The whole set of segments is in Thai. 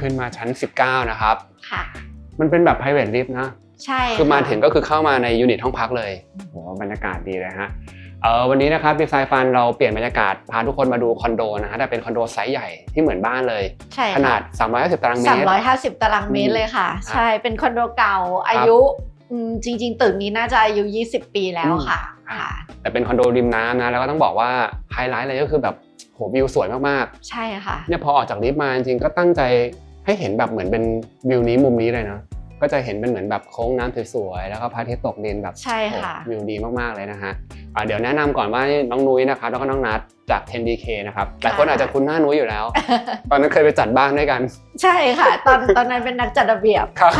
ขึ้นมาชั้น19นะครับค่ะมันเป็นแบบ private lift นะใช่คือมาถึงก็คือเข้ามาในยูนิตห้องพักเลยโหบรรยากาศดีเลยฮะวันนี้นะครับดีไซน์ฟันเราเปลี่ยนบรรยากาศพาทุกคนมาดูคอนโดนะฮะแต่เป็นคอนโดไซส์ใหญ่ที่เหมือนบ้านเลยขนาด350ตารางเมตร350ตารางเมตรเลยค่ะใช่เป็นคอนโดเก่าอายุจริงๆตึกนี้น่าจะอายุ20ปีแล้วค่ะแต่เป็นคอนโดริมน้ำนะแล้วก็ต้องบอกว่าไฮไลท์เลยก็คือแบบโหวิวสวยมากๆใช่ค่ะเนี่ยพอออกจากลิฟต์มาจริงๆก็ตั้งใจให้เห็นแบบเหมือนเป็นวิวนี้มุมนี้เลยนะก็จะเห็นเป็นเหมือนแบบโค้งน้ำสวยๆแล้วก็พระอาทิตย์ตกดินแบบใช่ค่ะวิวดีมากๆเลยนะฮะเดี๋ยวแนะนำก่อนว่าน้องนุ้ยนะครับแล้วก็น้องนัทจาก 10DK นะครับหลายคนอาจจะคุ้นหน้านุ้ยอยู่แล้ว ตอนนั้นเคยไปจัดบ้านด้วยกันใช่ค่ะตอนนั้นเป็นนักจัดระเบียบค่ะ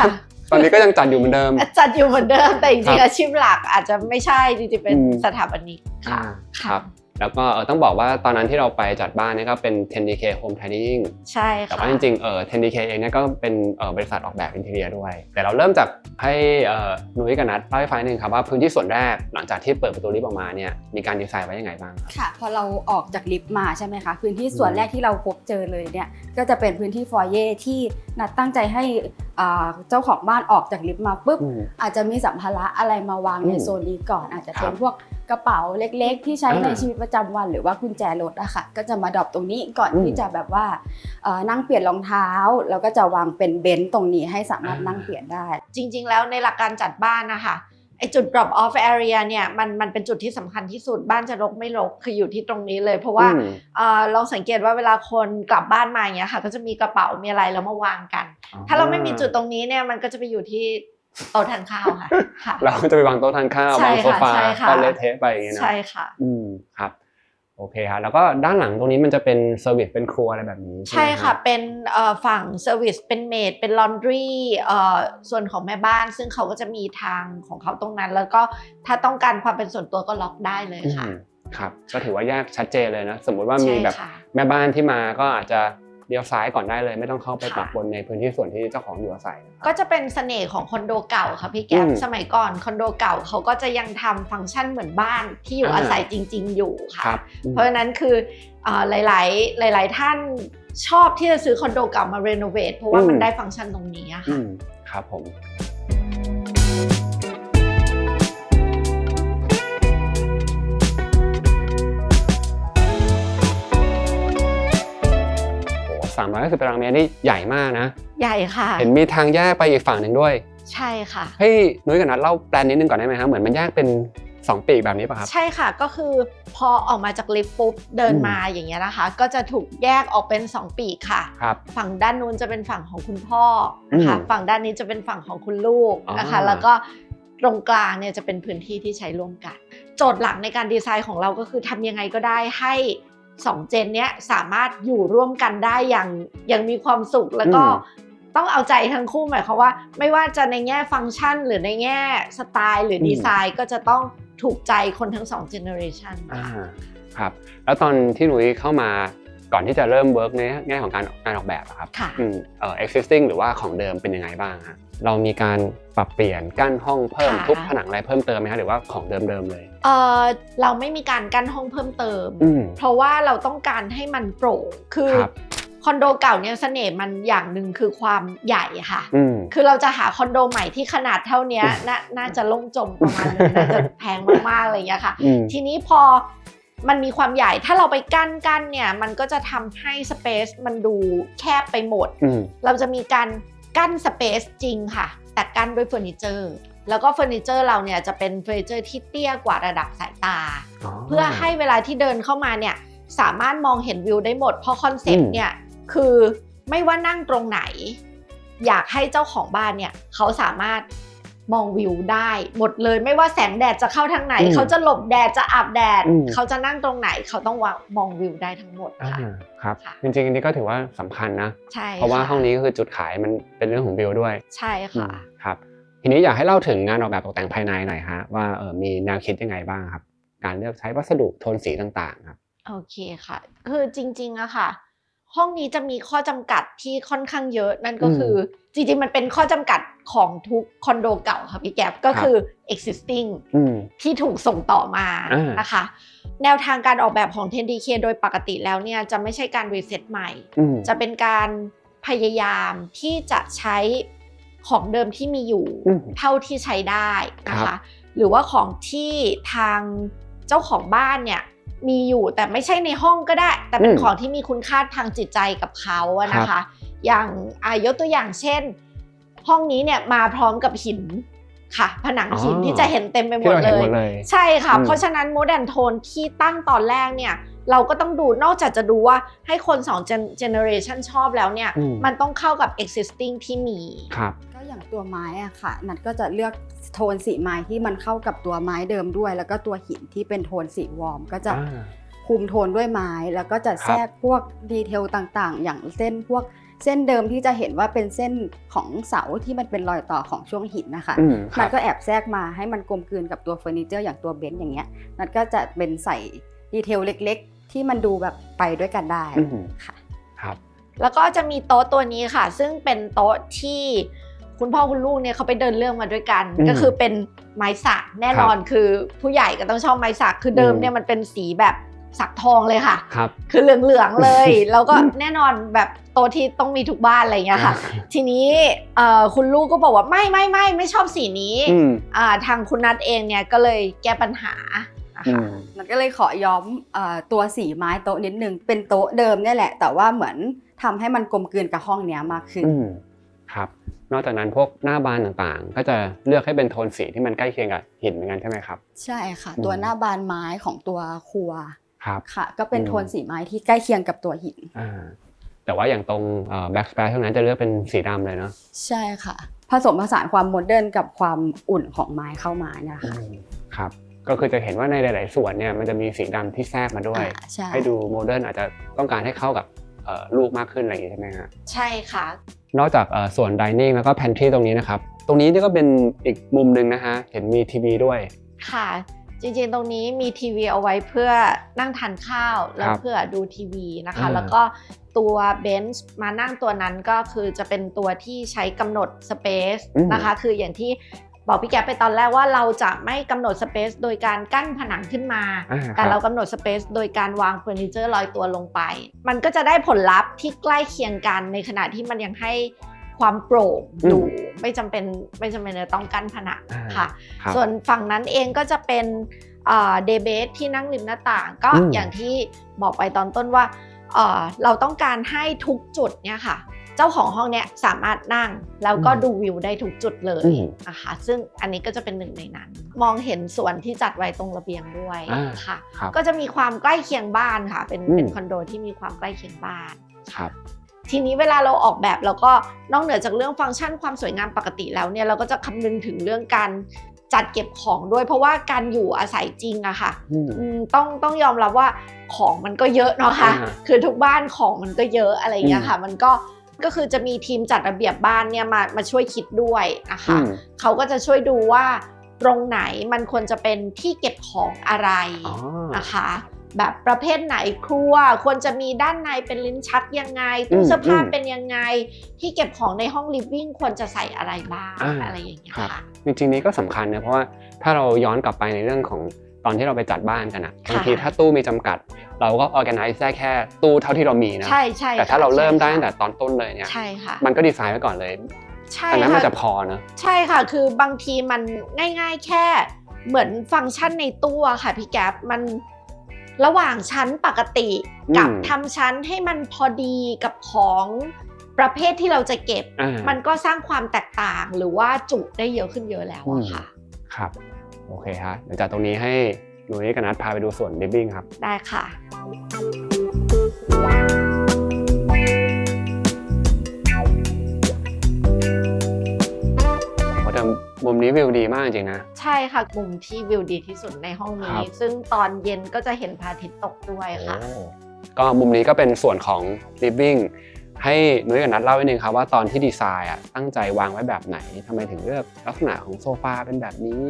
ตอนนี้ก็ยังจัดอยู่เหมือนเดิมจัดอยู่เหมือนเดิมแต่จริงๆอาชีพหลักอาจจะไม่ใช่จริงๆเป็นสถาปนิกค่ะครับแล้วก็ต้องบอกว่าตอนนั้นที่เราไปจัดบ้านนี่ก็เป็น 10DK Home Tidying ใช่ค่ะแต่ว่าจริงๆ10DK เองเนี่ยก็เป็นบริษัทออกแบบอินทีเรียด้วยแต่เราเริ่มจากให้นุ้ยกับนัทเล่าให้ฟังนึงครับว่าพื้นที่ส่วนแรกหลังจากที่เปิดประตูลิฟต์ออกมาเนี่ยมีการดีไซน์ไว้ยังไงบ้างค่ะพอเราออกจากลิฟต์มาใช่ไหมคะพื้นที่ส่วนแรกที่เราพบเจอเลยเนี่ยก็จะเป็นพื้นที่ฟอยเย่ที่นัดตั้งใจให้เจ้าของบ้านออกจากลิฟต์มาปุ๊บอาจจะมีสัมภาระอะไรมาวางในโซนนี้ก่อนอาจจะเป็นพวกกระเป๋าเล็กๆที่ใช้ในชีวิตประจำวันหรือว่ากุญแจรถอะค่ะก็จะมาดรอปตรงนี้ก่อนที่จะแบบว่านั่งเปลี่ยนรองเท้าแล้วก็จะวางเป็นเบนซ์ตรงนี้ให้สามารถนั่งเปลี่ยนได้จริงๆแล้วในหลักการจัดบ้านนะคะไอจุด drop off area เนี่ยมันเป็นจุดที่สำคัญที่สุดบ้านจะรกไม่รกคืออยู่ที่ตรงนี้เลยเพราะว่าเราสังเกตว่าเวลาคนกลับบ้านมาอย่างเงี้ยค่ะก็จะมีกระเป๋ามีอะไรแล้วมาวางกันถ้าเราไม่มีจุดตรงนี้เนี่ยมันก็จะไปอยู่ที่โต๊ะทานข้าวค่ะเราจะไปวางโต๊ะทานข้าววางโซฟาก็เละเทะไปอย่างเงี้ยนะใช่ค่ะครับโอเคครับแล้วก็ด้านหลังตรงนี้มันจะเป็นเซอร์วิสเป็นครัวอะไรแบบนี้ใช่ค่ะเป็นฝั่งเซอร์วิสเป็นเมดเป็นลอนดรีส่วนของแม่บ้านซึ่งเขาก็จะมีทางของเขาตรงนั้นแล้วก็ถ้าต้องการความเป็นส่วนตัวก็ล็อกได้เลยค่ะครับก็ถือว่าแยกชัดเจนเลยนะสมมุติว่ามีแบบแม่บ้านที่มาก็อาจจะเลี้ยวซ้ายก่อนได้เลยไม่ต้องเข้าไปปักบนในพื้นที่ส่วนที่เจ้าของอยู่อาศัยก็จะเป็นเสน่ห์ของคอนโดเก่าค่ะพี่แก๊ปสมัยก่อนคอนโดเก่าเขาก็จะยังทำฟังก์ชันเหมือนบ้านที่อยู่อาศัยจริงๆอยู่ค่ะเพราะฉะนั้นคือหลายท่านชอบที่จะซื้อคอนโดเก่ามารีโนเวทเพราะว่ามันได้ฟังก์ชันตรงนี้ค่ะครับผม350ตารางเมตรนี่ใหญ่มากนะใหญ่ค่ะเห็นมีทางแยกไปอีกฝั่งหนึ่งด้วยใช่ค่ะให้นุ้ยกับนัทเล่าแปลนนิดนึงก่อนได้ไหมครับเหมือนมันแยกเป็น2ปีกแบบนี้ป่ะครับใช่ค่ะก็คือพอออกมาจากลิฟต์ปุ๊บเดินมาอย่างเงี้ยนะคะก็จะถูกแยกออกเป็น2ปีกค่ะฝั่งด้านนู้นจะเป็นฝั่งของคุณพ่อนะคะฝั่งด้านนี้จะเป็นฝั่งของคุณลูกนะคะแล้วก็ตรงกลางเนี่ยจะเป็นพื้นที่ที่ใช้ร่วมกันโจทย์หลักในการดีไซน์ของเราก็คือทำยังไงก็ได้ให้2เจนเนี้ยสามารถอยู่ร่วมกันได้อย่างมีความสุขแล้วก็ต้องเอาใจทั้งคู่หมายความว่าไม่ว่าจะในแง่ฟังก์ชันหรือในแง่สไตล์หรือดีไซน์ก็จะต้องถูกใจคนทั้ง2เจเนอเรชันครับแล้วตอนที่นุ้ยเข้ามาก่อนที่จะเริ่มเวิร์กในแง่ของการออกแบบครับexisting หรือว่าของเดิมเป็นยังไงบ้างฮะเรามีการปรับเปลี่ยนกั้นห้องเพิ่มทุบผนังอะไรเพิ่มเติมไหมคะหรือว่าของเดิมเลยเราไม่มีการกั้นห้องเพิ่มเติมเพราะว่าเราต้องการให้มันโปร่งคือคอนโดเก่าเนี่ยเสน่ห์มันอย่างหนึ่งคือความใหญ่ค่ะคือเราจะหาคอนโดใหม่ที่ขนาดเท่านี้น่าจะล่มจมประมาณนึงน่าจะแพงมากๆอะไรอย่างเงี้ยค่ะทีนี้พอมันมีความใหญ่ถ้าเราไปกั้นเนี่ยมันก็จะทำให้สเปซมันดูแคบไปหมดเราจะมีการกั้นสเปซจริงค่ะแต่กั้นด้วยเฟอร์นิเจอร์แล้วก็เฟอร์นิเจอร์เราเนี่ยจะเป็นเฟอร์นิเจอร์ที่เตี้ยกว่าระดับสายตาเพื่อให้เวลาที่เดินเข้ามาเนี่ยสามารถมองเห็นวิวได้หมดเพราะคอนเซ็ปต์เนี่ยคือไม่ว่านั่งตรงไหนอยากให้เจ้าของบ้านเนี่ยเขาสามารถมองวิวได้หมดเลยไม่ว่าแสงแดดจะเข้าทางไหนเขาจะหลบแดดจะอาบแดดเขาจะนั่งตรงไหนเขาต้องมองวิวได้ทั้งหมดค่ะครับจริงๆอันนี้ก็ถือว่าสำคัญนะใช่เพราะว่าห้องนี้ก็คือจุดขายมันเป็นเรื่องของวิวด้วยใช่ค่ะครับทีนี้อยากให้เล่าถึงงานออกแบบตกแต่งภายในหน่อยฮะว่ามีแนวคิดยังไงบ้างครับการเลือกใช้วัสดุโทนสีต่างๆครับโอเคค่ะคือจริงๆอะค่ะห้องนี้จะมีข้อจำกัดที่ค่อนข้างเยอะนั่นก็คือจริงๆมันเป็นข้อจำกัดของทุกคอนโดเก่าค่ะพี่แก๊ปก็คือ existing ที่ถูกส่งต่อมานะคะแนวทางการออกแบบของ 10DK โดยปกติแล้วเนี่ยจะไม่ใช่การรีเซ็ตใหม่จะเป็นการ พยายามที่จะใช้ของเดิมที่มีอยู่เท่าที่ใช้ได้นะคะหรือว่าของที่ทางเจ้าของบ้านเนี่ยมีอยู่แต่ไม่ใช่ในห้องก็ได้แต่เป็นของที่มีคุณค่าทางจิตใจกับเขาอะนะคะอย่างยกตัวอย่างเช่นห้องนี้เนี่ยมาพร้อมกับหินค่ะผนังหินที่จะเห็นเต็มไปหมดเลยใช่ค่ะเพราะฉะนั้น Mood and Tone ที่ตั้งตอนแรกเนี่ยเราก็ต้องดูนอกจากจะดูว่าให้คน2 generation ชอบแล้วเนี่ยมันต้องเข้ากับ existing ที่มีก็อย่างตัวไม้อะค่ะนัดก็จะเลือกโทนสีไม้ที่มันเข้ากับตัวไม้เดิมด้วยแล้วก็ตัวหินที่เป็นโทนสีวอร์มก็จะคุมโทนด้วยไม้แล้วก็จะแทรกพวกดีเทลต่างๆอย่างเส้นพวกเส้นเดิมที่จะเห็นว่าเป็นเส้นของเสาที่มันเป็นรอยต่อของช่วงหินนะคะนัดก็แอบแทรกมาให้มันกลมกลืนกับตัวเฟอร์นิเจอร์อย่างตัวเบนซ์อย่างเงี้ยนัดก็จะเป็นใส่ดีเทลเล็กๆที่มันดูแบบไปด้วยกันได้ค่ะครับแล้วก็จะมีโต๊ะตัวนี้ค่ะซึ่งเป็นโต๊ะที่คุณพ่อคุณลูกเนี่ยเขาไปเดินเรื่องมาด้วยกันก็คือเป็นไม้สักแน่นอนคือผู้ใหญ่ก็ต้องชอบไม้สักคือเดิมเนี่ยมันเป็นสีแบบสักทองเลยค่ะคือเหลืองๆเลยแล้วก็แน่นอนแบบโต๊ะที่ต้องมีทุกบ้านอะไรเงี้ยค่ะทีนี้คุณลูกก็บอกว่าไม่ชอบสีนี้ทางคุณนัทเองเนี่ยก็เลยแก้ปัญหามันก็เลยขอย้อมตัวสีไม้โต๊ะนิดนึงเป็นโต๊ะเดิมเนี่ยแหละแต่ว่าเหมือนทำให้มันกลมกลืนกับห้องเนี้ยมากขึ้นครับนอกจากนั้นพวกหน้าบานต่างๆก็จะเลือกให้เป็นโทนสีที่มันใกล้เคียงกับหินเหมือนกันใช่ไหมครับใช่ค่ะตัวหน้าบานไม้ของตัวครัวค่ะก็เป็นโทนสีไม้ที่ใกล้เคียงกับตัวหินแต่ว่าอย่างตรงแบ็กสเปซเท่านั้นจะเลือกเป็นสีดำเลยเนาะใช่ค่ะผสมผสานความโมเดิร์นกับความอุ่นของไม้เข้ามาเนี่ยค่ะครับก็คือจะเห็นว่าในหลายๆส่วนเนี่ยมันจะมีสีดำที่แทรกมาด้วยให้ดูโมเดิร์นอาจจะต้องการให้เข้ากับลูกมากขึ้นอะไรอย่างนี้ใช่ไหมฮะใช่ค่ะนอกจากส่วน dining แล้วก็ pantry ตรงนี้นะครับตรงนี้นี่ก็เป็นอีกมุมนึงนะฮะเห็นมีทีวีด้วยค่ะจริงๆตรงนี้มีทีวีเอาไว้เพื่อนั่งทานข้าวแล้วเพื่อดูทีวีนะคะแล้วก็ตัวเบนช์มานั่งตัวนั้นก็คือจะเป็นตัวที่ใช้กำหนดสเปซนะคะคืออย่างที่บอกพี่แก๊ปไปตอนแรกว่าเราจะไม่กำหนดสเปซโดยการกั้นผนังขึ้นมาแต่เรากำหนดสเปซโดยการวางเฟอร์นิเจอร์ลอยตัวลงไปมันก็จะได้ผลลัพธ์ที่ใกล้เคียงกันในขณะที่มันยังให้ความโปร่งอยู่ไม่จำเป็นจะต้องกั้นผนังค่ะส่วนฝั่งนั้นเองก็จะเป็นเดย์เบสที่นั่งริมหน้าต่างก็อย่างที่บอกไปตอนต้นว่าเราต้องการให้ทุกจุดเนี่ยค่ะเจ้าของห้องเนี่ยสามารถนั่งแล้วก็ดูวิวได้ทุกจุดเลยนะคะซึ่งอันนี้ก็จะเป็นหนึ่งในนั้นมองเห็นสวนที่จัดไว้ตรงระเบียงด้วยค่ะก็จะมีความใกล้เคียงบ้านค่ะเป็นคอนโดที่มีความใกล้เคียงบ้านทีนี้เวลาเราออกแบบเราก็นอกเหนือจากเรื่องฟังก์ชันความสวยงามปกติแล้วเนี่ยเราก็จะคำนึงถึงเรื่องการจัดเก็บของด้วยเพราะว่าการอยู่อาศัยจริงอะค่ะต้องยอมรับว่าของมันก็เยอะเนาะค่ะคือทุกบ้านของมันก็เยอะอะไรอย่างเงี้ยค่ะมันก็คือจะมีทีมจัดระเบียบบ้านเนี่ยมาช่วยคิดด้วยนะคะเขาก็จะช่วยดูว่าตรงไหนมันควรจะเป็นที่เก็บของอะไรนะคะแบบประเภทไหนครัวควรจะมีด้านในเป็นลิ้นชักยังไงตู้เสื้อผ้าเป็นยังไงที่เก็บของในห้องลิฟวิ่งควรจะใส่อะไรบ้างอะไรอย่างเงี้ยค่ะจริงๆนี้ก็สำคัญนะเพราะว่าถ้าเราย้อนกลับไปในเรื่องของตอนที่เราไปจัดบ้านกันอะบางทีถ้าตู้มีจำกัดเราก็ organize ได้แค่ตู้เท่าที่เรามีนะใช่แต่ถ้าเราเริ่มได้ตั้งแต่ตอนต้นเลยเนี่ยมันก็ดีไซน์ไว้ก่อนเลยอันนั้นมันจะพอนะใช่ค่ะคือบางทีมันง่ายๆแค่เหมือนฟังก์ชันในตู้ค่ะพี่แก๊ปมันระหว่างชั้นปกติกับทำชั้นให้มันพอดีกับของประเภทที่เราจะเก็บมันก็สร้างความแตกต่างหรือว่าจุได้เยอะขึ้นเยอะแล้วอะค่ะครับโอเคฮะเดี๋ยวจากตรงนี้ให้หนูนิดกับนัทพาไปดูส่วนลิฟวิ่งครับได้ค่ะแต่มุมนี้วิวดีมากจริงนะใช่ค่ะมุมที่วิวดีที่สุดในห้องนี้ซึ่งตอนเย็นก็จะเห็นพระอาทิตย์ตกด้วยค่ะก็มุมนี้ก็เป็นส่วนของลิฟวิ่งให้นุ้ยกับนัทเล่านิดนึงครับว่าตอนที่ดีไซน์ตั้งใจวางไว้แบบไหนทำไมถึงเลือกลักษณะของโซฟาเป็นแบบนี้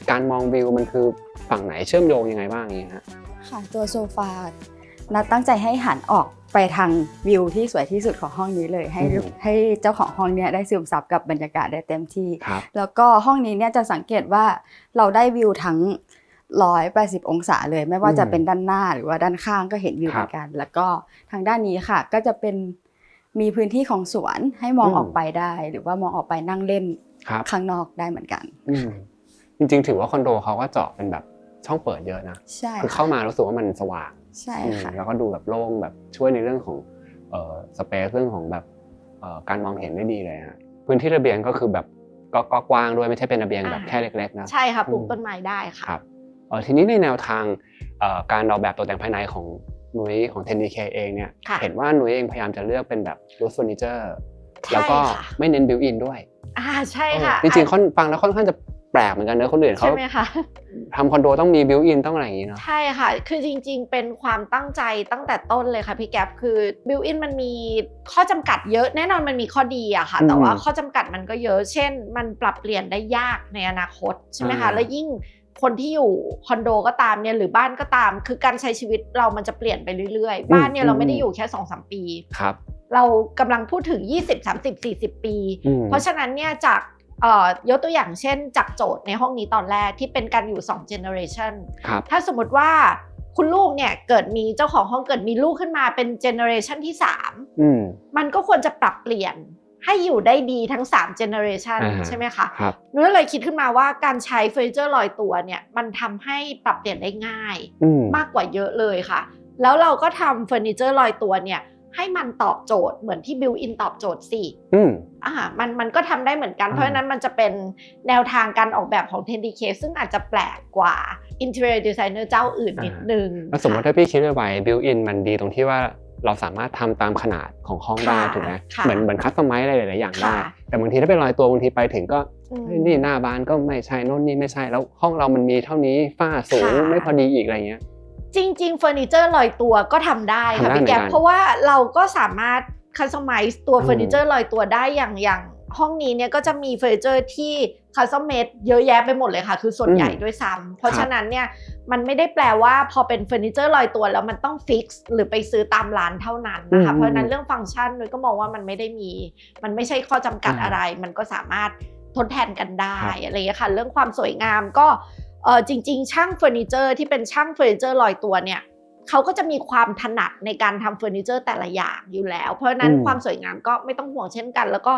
การมองวิวมันคือฝั่งไหนเชื่อมโยงยังไงบ้างอย่างนี้ฮะค่ะตัวโซฟานัทตั้งใจให้หันออกไปทางวิวที่สวยที่สุดของห้องนี้เลยให้เจ้าของห้องเนี่ยได้ซึมซับกับบรรยากาศได้เต็มที่แล้วก็ห้องนี้เนี่ยจะสังเกตว่าเราได้วิวทั้ง180องศาเลยไม่ว่าจะเป็นด้านหน้าหรือว่าด้านข้างก็เห็นวิวเหมือนกันแล้วก็ทางด้านนี้ค่ะก็จะเป็น มีพื้นที่ของสวนให้มองออกไปได้หรือว่ามองออกไปนั่งเล่นข้างนอกได้เหมือนกันจริงๆถือว่าคอนโดเขาก็เจาะเป็นแบบช่องเปิดเยอะนะคือเข้ามารู้สึกว่ามันสว่างใช่ค่ะแล้วก็ดูแบบโล่งแบบช่วยในเรื่องของสเปซเรื่องของแบบการมองเห็นได้ดีเลยฮะพื้นที่ระเบียงก็คือแบบก็กว้างด้วยไม่ใช่เป็นระเบียงแบบแค่เล็กๆนะใช่ค่ะปลูกต้นไม้ได้ค่ะครับทีนี้ในแนวทางการออกแบบตกแต่งภายในของนุ้ยของ 10DK เองเนี่ยเห็นว่านุ้ยเองพยายามจะเลือกเป็นแบบรูฟเฟอร์นิเจอร์แล้วก็ไม่เน้นบิวอินด้วยใช่ค่ะจริงๆฟังแล้วค่อนข้างจะแปลกเหมือนกันนะคนอื่นเขาทำคอนโดต้องมีบิวอินต้องอะไรอย่างนี้เนาะใช่ค่ะคือจริงๆเป็นความตั้งใจตั้งแต่ต้นเลยค่ะพี่แก๊ปคือบิวอินมันมีข้อจำกัดเยอะแน่นอนมันมีข้อดีอะค่ะแต่ว่าข้อจำกัดมันก็เยอะเช่นมันปรับเปลี่ยนได้ยากในอนาคตใช่ไหมคะแล้วยิ่งคนที่อยู่คอนโดก็ตามเนี่ยหรือบ้านก็ตามคือการใช้ชีวิตเรามันจะเปลี่ยนไปเรื่อยๆบ้านเนี่ยเราไม่ได้อยู่แค่ 2-3 ปีเรากำลังพูดถึง20-30-40 ปีเพราะฉะนั้นเนี่ยจากยกตัวอย่างเช่นจากโจทย์ในห้องนี้ตอนแรกที่เป็นการอยู่2 generation ถ้าสมมติว่าคุณลูกเนี่ยเกิดมีเจ้าของห้องเกิดมีลูกขึ้นมาเป็น generation ที่3มันก็ควรจะปรับเปลี่ยนให้อยู่ได้ดีทั้ง3 generation ใช่ไหมคะนุ้ยเลยคิดขึ้นมาว่าการใช้เฟอร์นิเจอร์ลอยตัวเนี่ยมันทำให้ปรับเปลี่ยนได้ง่ายมากกว่าเยอะเลยค่ะแล้วเราก็ทำเฟอร์นิเจอร์ลอยตัวเนี่ยให้มันตอบโจทย์เหมือนที่บิวอินตอบโจทย์สิมันก็ทำได้เหมือนกันเพราะฉะนั้นมันจะเป็นแนวทางการออกแบบของ 10DK ซึ่งอาจจะแปลกกว่า Interior Designer เจ้าอื่นนิดนึงสมมติถ้าพี่คิดไว้บิวอินมันดีตรงที่ว่าเราสามารถทำตามขนาดของห้องได้ถูกไหมเหมือนคัสตอมไมซ์อะไรหลายๆอย่างได้แต่บางทีถ้าเป็นรอยตัวบางทีไปถึงก็นี่หน้าบ้านก็ไม่ใช่โน่นนี่ไม่ใช่แล้วห้องเรามันมีเท่านี้ฝ้าสูงไม่พอดีอีกอะไรเงี้ยจริงๆเฟอร์นิเจอร์ลอยตัวก็ทำได้ค่ะพี่แก๊ปเพราะว่าเราก็สามารถคัสตอมไมซ์ตัวเฟอร์นิเจอร์ลอยตัวได้อย่างห้องนี้เนี่ยก็จะมีเฟอร์นิเจอร์ที่คัสตอมเมดเยอะแยะไปหมดเลยค่ะคือส่วนใหญ่ด้วยซ้ำเพราะฉะนั้นเนี่ยมันไม่ได้แปลว่าพอเป็นเฟอร์นิเจอร์ลอยตัวแล้วมันต้องฟิกซ์หรือไปซื้อตามร้านเท่านั้นนะคะเพราะฉะนั้นเรื่องฟังก์ชันนุ้ยก็มองว่ามันไม่ใช่ข้อจำกัดอะไรมันก็สามารถทดแทนกันได้อะไรอย่างเงี้ยค่ะเรื่องความสวยงามก็จริงๆช่างเฟอร์นิเจอร์ที่เป็นช่างเฟอร์นิเจอร์ลอยตัวเนี่ยเขาก็จะมีความถนัดในการทำเฟอร์นิเจอร์แต่ละอย่างอยู่แล้วเพราะฉะนั้นความสวยงามก็ไม่ต้องห่วงเช่นกันแล้วก็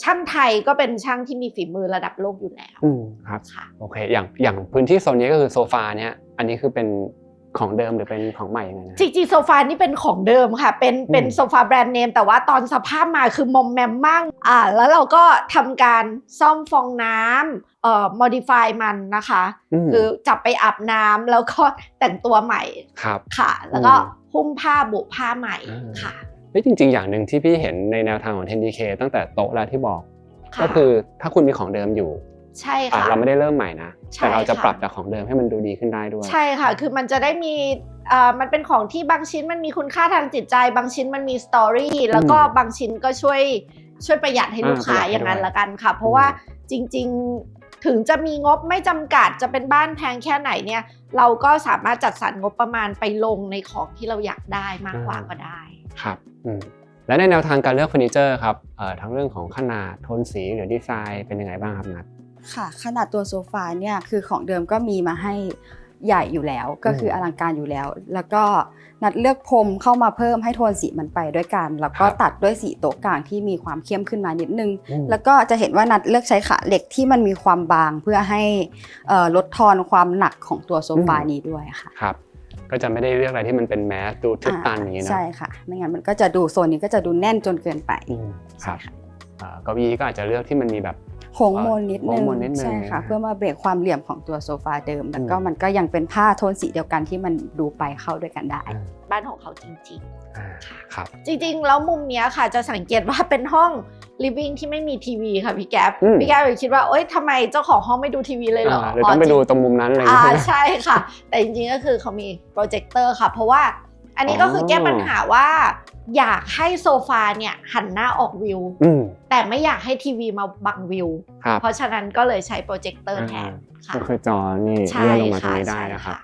ช่างไทยก็เป็นช่างที่มีฝีมือระดับโลกอยู่แล้วครับโอเคอย่างพื้นที่โซนนี้ก็คือโซฟาเนี่ยอันนี้คือเป็นของเดิมหรือเป็นของใหม่ยังไงนะจริงๆโซฟานี่เป็นของเดิมค่ะเป็นโซฟาแบรนด์เนมแต่ว่าตอนสภาพมาคือมอมแมมมากแล้วเราก็ทำการซ่อมฟองน้ำmodify มันนะคะคือจับไปอาบน้ำแล้วก็แต่งตัวใหม่ค่ะแล้วก็หุ้มผ้าบุผ้าใหม่ค่ะจริงๆอย่างหนึ่งที่พี่เห็นในแนวทางของ 10DK ตั้งแต่โต๊ะแล้วที่บอกก็คือถ้าคุณมีของเดิมอยู่ใช่ค่ะเราไม่ได้เริ่มใหม่นะแต่เราจะปรับจากของเดิมให้มันดูดีขึ้นได้ด้วยใช่ค่ะคือมันจะได้มีมันเป็นของที่บางชิ้นมันมีคุณค่าทางจิตใจบางชิ้นมันมีสตอรี่แล้วก็บางชิ้นก็ช่วยประหยัดให้ลูกค้าอย่างนั้นละกันค่ะเพราะว่าจริงๆถึงจะมีงบไม่จำกัดจะเป็นบ้านแพงแค่ไหนเนี่ยเราก็สามารถจัดสรรงบประมาณไปลงในของที่เราอยากได้มากกว่าก็ได้ครับและในแนวทางการเลือกเฟอร์นิเจอร์ครับทั้งเรื่องของขนาดโทนสีหรือดีไซน์เป็นยังไงบ้างครับนัทค่ะขนาดตัวโซฟาเนี่ยคือของเดิมก็มีมาให้ใหญ่อยู่แล้วก็คืออลังการอยู่แล้วแล้วก็นัดเลือกพรมเข้ามาเพิ่มให้โทนสีมันไปด้วยกันแล้วก็ตัดด้วยสีโต๊ะกลางที่มีความเข้มขึ้นมานิดนึงแล้วก็จะเห็นว่านัดเลือกใช้ขาเหล็กที่มันมีความบางเพื่อให้ลดทอนความหนักของตัวโซฟานี้ด้วยค่ะครับก็จะไม่ได้เลือกอะไรที่มันเป็นแมสดูทึบตันอย่างนี้นะใช่ค่ะไม่งั้นมันก็จะดูโซนนี้ก็จะดูแน่นจนเกินไปครับเก้าอี้ก็อาจจะเลือกที่มันมีแบบโค้งมนนิดนึงใช่ค่ะเพื่อมาเบรกความเหลี่ยมของตัวโซฟาเดิมแล้วก็มันก็ยังเป็นผ้าโทนสีเดียวกันที่มันดูไปเข้าด้วยกันได้บ้านของเขาจริงๆครับจริงๆแล้วมุมนี้ค่ะจะสังเกตว่าเป็นห้อง living ที่ไม่มีทีวีค่ะพี่แก๊ปเลยคิดว่าโอ๊ยทำไมเจ้าของห้องไม่ดูทีวีเลยเหรอเลยต้องไปดูตรงมุมนั้นเลยใช่ค่ะแต่จริงๆก็คือเขามีโปรเจคเตอร์ค่ะเพราะว่าอันนี้ก็คือแก้ปัญหาว่าอยากให้โซฟาเนี่ยหันหน้าออกวิวแต่ไม่อยากให้ทีวีมาบังวิวเพราะฉะนั้นก็เลยใช้โปรเจคเตอร์แทนก็คือจอนี่เลื่อนลงมาตรงนี้ได้นะครับ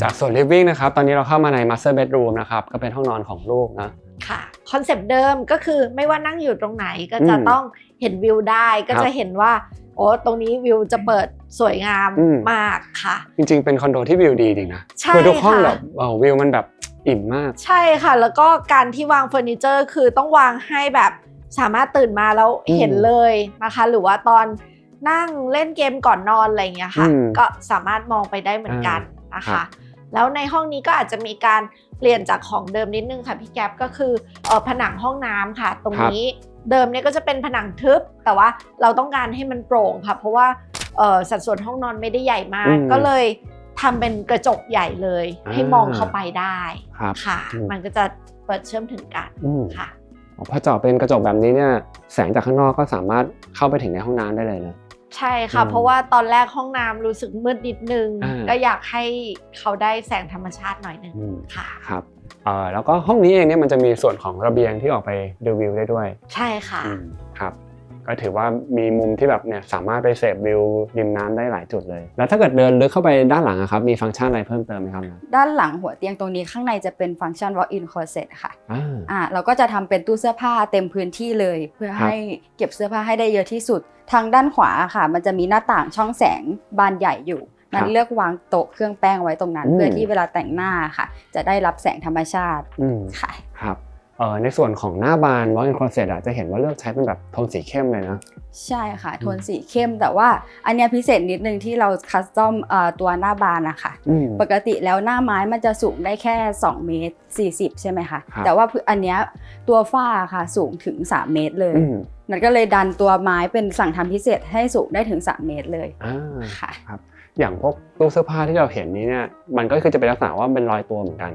จากส่วน living นะครับตอนนี้เราเข้ามาใน master bedroom นะครับก็เป็นห้องนอนของลูกนะค่ะคอนเซปต์เดิมก็คือไม่ว่านั่งอยู่ตรงไหนก็จะต้องเห็นวิวได้ก็จะเห็นว่า โอ้ตรงนี้วิวจะเปิดสวยงามมากค่ะจริงๆเป็นคอนโดที่วิวดีจริงนะคือทุกห้องแบบวิวมันแบบอิ่มมากใช่ค่ะแล้วก็การที่วางเฟอร์นิเจอร์คือต้องวางให้แบบสามารถตื่นมาแล้วเห็นเลยนะคะหรือว่าตอนนั่งเล่นเกมก่อนนอนอะไรอย่างเงี้ยค่ะก็สามารถมองไปได้เหมือนกันนะคะแล้วในห้องนี้ก็อาจจะมีการเปลี่ยนจากของเดิมนิดนึงค่ะพี่แก๊ปก็คือผนังห้องน้ำค่ะตรงนี้เดิมเนี่ยก็จะเป็นผนังทึบแต่ว่าเราต้องการให้มันโปร่งค่ะเพราะว่าสัดส่วนห้องนอนไม่ได้ใหญ่มากก็เลยทำเป็นกระจกใหญ่เลยให้มองเข้าไปได้ค่ะมันก็จะเปิดเชื่อมถึงกันค่ะพอเจาะเป็นกระจกแบบนี้เนี่ยแสงจากข้างนอกก็สามารถเข้าไปถึงในห้องน้ำได้เลยนะใช่ค่ะเพราะว่าตอนแรกห้องน้ำรู้สึกมืดนิดนึงก็อยากให้เขาได้แสงธรรมชาติหน่อยนึงค่ะครับแล้วก็ห้องนี้เองเนี่ยมันจะมีส่วนของระเบียงที่ออกไปดูวิวได้ด้วยใช่ค่ะครับก็ถือว่ามีมุมที่แบบเนี่ยสามารถไปเสพวิวริมน้ำได้หลายจุดเลยแล้วถ้าเกิดเดินลึกเข้าไปด้านหลังครับมีฟังก์ชันอะไรเพิ่มเติมไหมครับด้านหลังหัวเตียงตรงนี้ข้างในจะเป็นฟังก์ชัน walk-in closet ค่ะเราก็จะทำเป็นตู้เสื้อผ้าเต็มพื้นที่เลยเพื่อให้เก็บเสื้อผ้าให้ได้เยอะที่สุดทางด้านขวาค่ะมันจะมีหน้าต่างช่องแสงบานใหญ่อยู่นั้นเลือกวางโต๊ะเครื่องแป้งไว้ตรงนั้นเพื่อที่เวลาแต่งหน้าค่ะจะได้รับแสงธรรมชาติค่ะครับในส่วนของหน้าบาน walk-in closet จะเห็นว่าเลือกใช้เป็นแบบโทนสีเข้มเลยนะใช่ค่ะโทนสีเข้มแต่ว่าอันนี้พิเศษนิดนึงที่เราคัสตอมตัวหน้าบานนะคะปกติแล้วหน้าไม้มันจะสูงได้แค่2เมตร40ใช่ไหมคะแต่ว่าอันนี้ตัวฝ้าค่ะสูงถึง3เมตรเลยนั่นก็เลยดันตัวไม้เป็นสั่งทำพิเศษให้สูงได้ถึง3เมตรเลยค่ะครับอย่างพวกตู้เสื้อผ้าที่เราเห็นนี้เนี่ยมันก็คือจะเป็นลักษณะว่าเป็นรอยตัวเหมือนกัน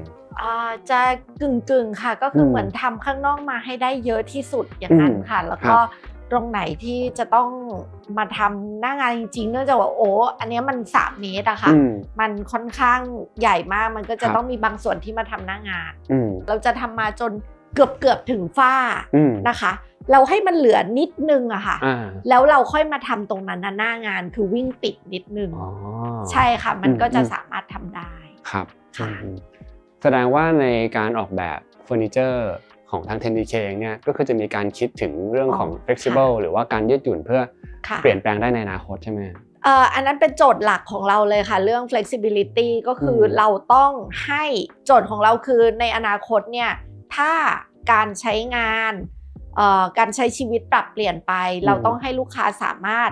จะกึ่งค่ะก็คือเหมือนทำข้างนอกมาให้ได้เยอะที่สุดอย่างนั้นค่ะแล้วก็ตรงไหนที่จะต้องมาทำหน้างานจริงๆเนื่องจากว่าอันนี้มัน3เมตรอะค่ะมันค่อนข้างใหญ่มากมันก็จะต้องมีบางส่วนที่มาทำหน้างานเราจะทำมาจนเกือบถึงฝ้านะคะเราให้มันเหลือนิดนึงอะค่ะแล้วเราค่อยมาทำตรงนั้นหน้างานคือวิ่งปิดนิดนึงใช่ค่ะมันก็จะสามารถทำได้ครับแสดงว่าในการออกแบบเฟอร์นิเจอร์ของทาง 10DK เนี่ยก็คือจะมีการคิดถึงเรื่องของ flexible หรือว่าการยืดหยุ่นเพื่อเปลี่ยนแปลงได้ในอนาคตใช่ไหมอันนั้นเป็นโจทย์หลักของเราเลยค่ะเรื่อง flexibility ก็คือเราต้องให้โจทย์ของเราคือในอนาคตเนี่ยถ้าการใช้งานการใช้ชีวิตปรับเปลี่ยนไปเราต้องให้ลูกค้าสามารถ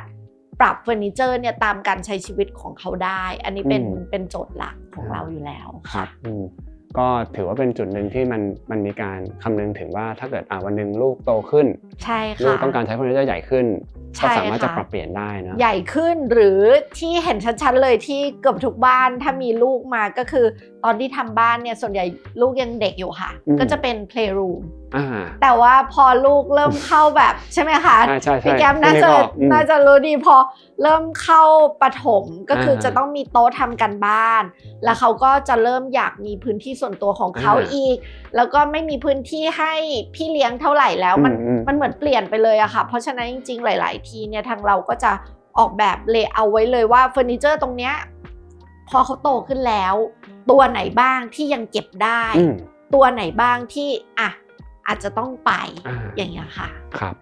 ปรับเฟอร์นิเจอร์เนี่ยตามการใช้ชีวิตของเขาได้อันนี้เป็นโจทย์หลักของเราอยู่แล้วครับก็ถือว่าเป็นจุดหนึ่งที่มันมีการคำนึงถึงว่าถ้าเกิดวันหนึ่งลูกโตขึ้นใช่ค่ะลูกต้องการใช้เฟอร์นิเจอร์ใหญ่ขึ้นก็สามารถจะปรับเปลี่ยนได้นะใหญ่ขึ้นหรือที่เห็นชัดๆเลยที่เกือบทุกบ้านถ้ามีลูกมาก็คือตอนที่ทำบ้านเนี่ยส่วนใหญ่ลูกยังเด็กอยู่ค่ะก็จะเป็น playroom แต่ว่าพอลูกเริ่มเข้าแบบใช่ไหมคะพี่แก้มน่าจะรู้ดีพอเริ่มเข้าประถมก็คือจะต้องมีโต๊ะทำกันบ้านแล้วเขาก็จะเริ่มอยากมีพื้นที่ส่วนตัวของเขาอีกแล้วก็ไม่มีพื้นที่ให้พี่เลี้ยงเท่าไหร่แล้วมันเหมือนเปลี่ยนไปเลยอะค่ะเพราะฉะนั้นจริงๆหลายๆทีเนี่ยทางเราก็จะออกแบบเลเยอร์ไว้เลยว่าเฟอร์นิเจอร์ตรงเนี้ยพอเขาโตขึ้นแล้วตัวไหนบ้างที่ยังเก็บได้ตัวไหนบ้างที่อาจจะต้องไปอย่างเงี้ยค่ะครับ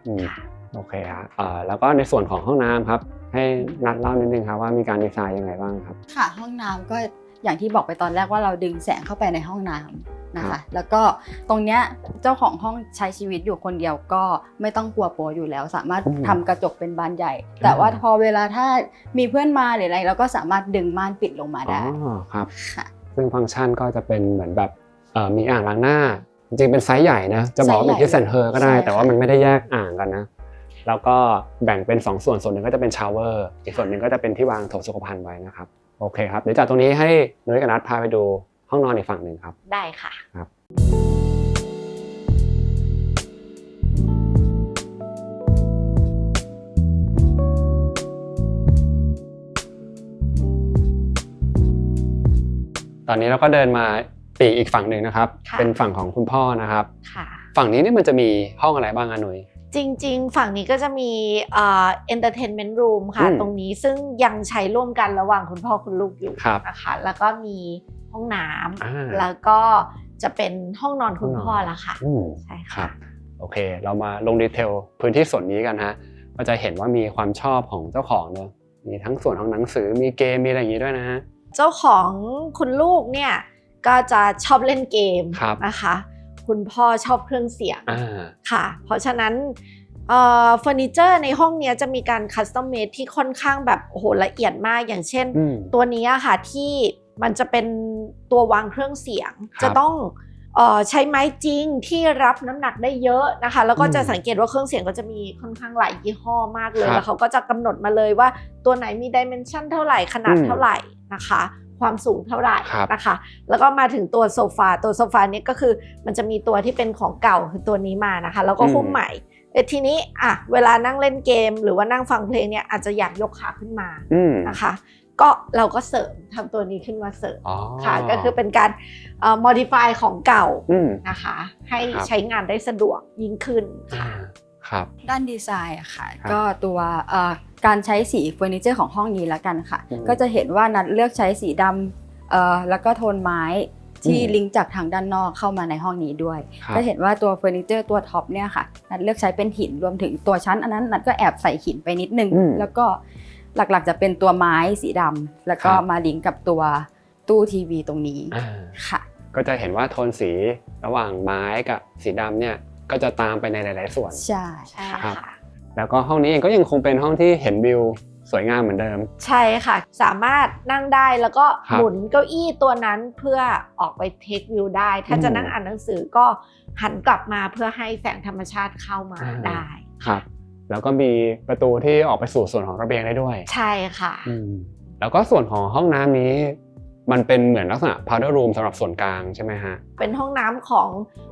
โอเคครับแล้วก็ในส่วนของห้องน้ำครับให้นัดเล่านิดนึงครับว่ามีการดีไซน์ยังไงบ้างครับค่ะห้องน้ำก็อย่างที่บอกไปตอนแรกว่าเราดึงแสงเข้าไปในห้องน้ำนะคะแล้วก็ตรงเนี้ยเจ้าของห้องใช้ชีวิตอยู่คนเดียวก็ไม่ต้องกลัวโป๊อยู่แล้วสามารถทำกระจกเป็นบานใหญ่แต่ว่าพอเวลาถ้ามีเพื่อนมาหรืออะไรเราก็สามารถดึงม่านปิดลงมาได้ครับซึ่งฟังก์ชันก็จะเป็นเหมือนแบบมีอ่างล้างหน้าจริงๆเป็นไซส์ใหญ่นะจะบอกเป็นคิสแอนด์เฮอร์ก็ได้แต่ว่ามันไม่ได้แยกอ่างกันนะแล้วก็แบ่งเป็น2ส่วนหนึ่งก็จะเป็นชาวเวอร์อีกส่วนหนึ่งก็จะเป็นที่วางโถสุขภัณฑ์ไว้นะครับโอเคครับเดี๋ยวจากตรงนี้ให้นุ้ยกับนัทพาไปดูห้องนอนอีกฝั่งหนึ่งครับได้ค่ะครับตอนนี้เราก็เดินมาปีกอีกฝั่งหนึ่งนะครับเป็นฝั่งของคุณพ่อนะครับฝั่งนี้นี่มันจะมีห้องอะไรบ้างอะนุ้ยจริงๆฝั่งนี้ก็จะมีentertainment room ค่ะตรงนี้ซึ่งยังใช้ร่วมกันระหว่างคุณพ่อคุณลูกอยู่นะคะแล้วก็มีห้องน้ำแล้วก็จะเป็นห้องนอนคุณพ่อละค่ะใช่ค่ะโอเคเรามาลงดีเทลพื้นที่ส่วนนี้กันฮะ ก็จะเห็นว่ามีความชอบของเจ้าของเนอะมีทั้งส่วนของหนังสือมีเกมมีอะไรอย่างนี้ด้วยนะฮะเจ้าของคุณลูกเนี่ยก็จะชอบเล่นเกมนะคะคุณพ่อชอบเครื่องเสียงค่ะเพราะฉะนั้นเฟอร์นิเจอร์ในห้องนี้จะมีการคัสตอมเมดที่ค่อนข้างแบบโอ้โหละเอียดมากอย่างเช่นตัวนี้ค่ะที่มันจะเป็นตัววางเครื่องเสียงจะต้องใช้ไม้จริงที่รับน้ำหนักได้เยอะนะคะแล้วก็จะสังเกตว่าเครื่องเสียงก็จะมีค่อนข้างหลายยี่ห้อมากเลยแล้วเขาก็จะกำหนดมาเลยว่าตัวไหนมีดิเมนชันเท่าไหร่ขนาดเท่าไหร่นะคะความสูงเท่าไหร่นะคะแล้วก็มาถึงตัวโซฟานี้ก็คือมันจะมีตัวที่เป็นของเก่าคือตัวนี้มานะคะแล้วก็หุ้มใหม่ทีนี้เวลานั่งเล่นเกมหรือว่านั่งฟังเพลงเนี่ยอาจจะอยากยกขาขึ้นมานะคะก็เราก็เสริมทำตัวนี้ขึ้นมาเสริมค่ะก็คือเป็นการmodify ของเก่านะคะให้ใช้งานได้สะดวกยิ่งขึ้นค่ะครับด้านดีไซน์อะค่ะก็ตัวการใช้สีเฟอร์นิเจอร์ของห้องนี้แล้วกันค่ะก็จะเห็นว่านัดเลือกใช้สีดำแล้วก็โทนไม้ที่ลิงก์จากทางด้านนอกเข้ามาในห้องนี้ด้วยก็เห็นว่าตัวเฟอร์นิเจอร์ตัวท็อปเนี่ยค่ะนัดเลือกใช้เป็นหินรวมถึงตัวชั้นอันนั้นนัดก็แอบใส่หินไปนิดนึงแล้วก็หลักๆจะเป็นตัวไม้สีดำแล้วก็มาลิงก์กับตัวตู้ทีวีตรงนี้ค่ะก็จะเห็นว่าโทนสีระหว่างไม้กับสีดำเนี่ยก็จะตามไปในหลายๆส่วนใช่ครับแล้วก็ห้องนี้เองก็ยังคงเป็นห้องที่เห็นวิวสวยงามเหมือนเดิมใช่ค่ะสามารถนั่งได้แล้วก็หมุนเก้าอี้ตัวนั้นเพื่อออกไปเทควิวได้ถ้าจะนั่งอ่านหนังสือก็หันกลับมาเพื่อให้แสงธรรมชาติเข้ามาได้ครับแล้วก็มีประตูที่ออกไปสู่ส่วนของระเบียงได้ด้วยใช่ค่ะแล้วก็ส่วนของห้องน้ำนี้มันเป็นเหมือนลักษณะ powder room สำหรับส่วนกลางใช่ไหมฮะเป็นห้องน้ำของ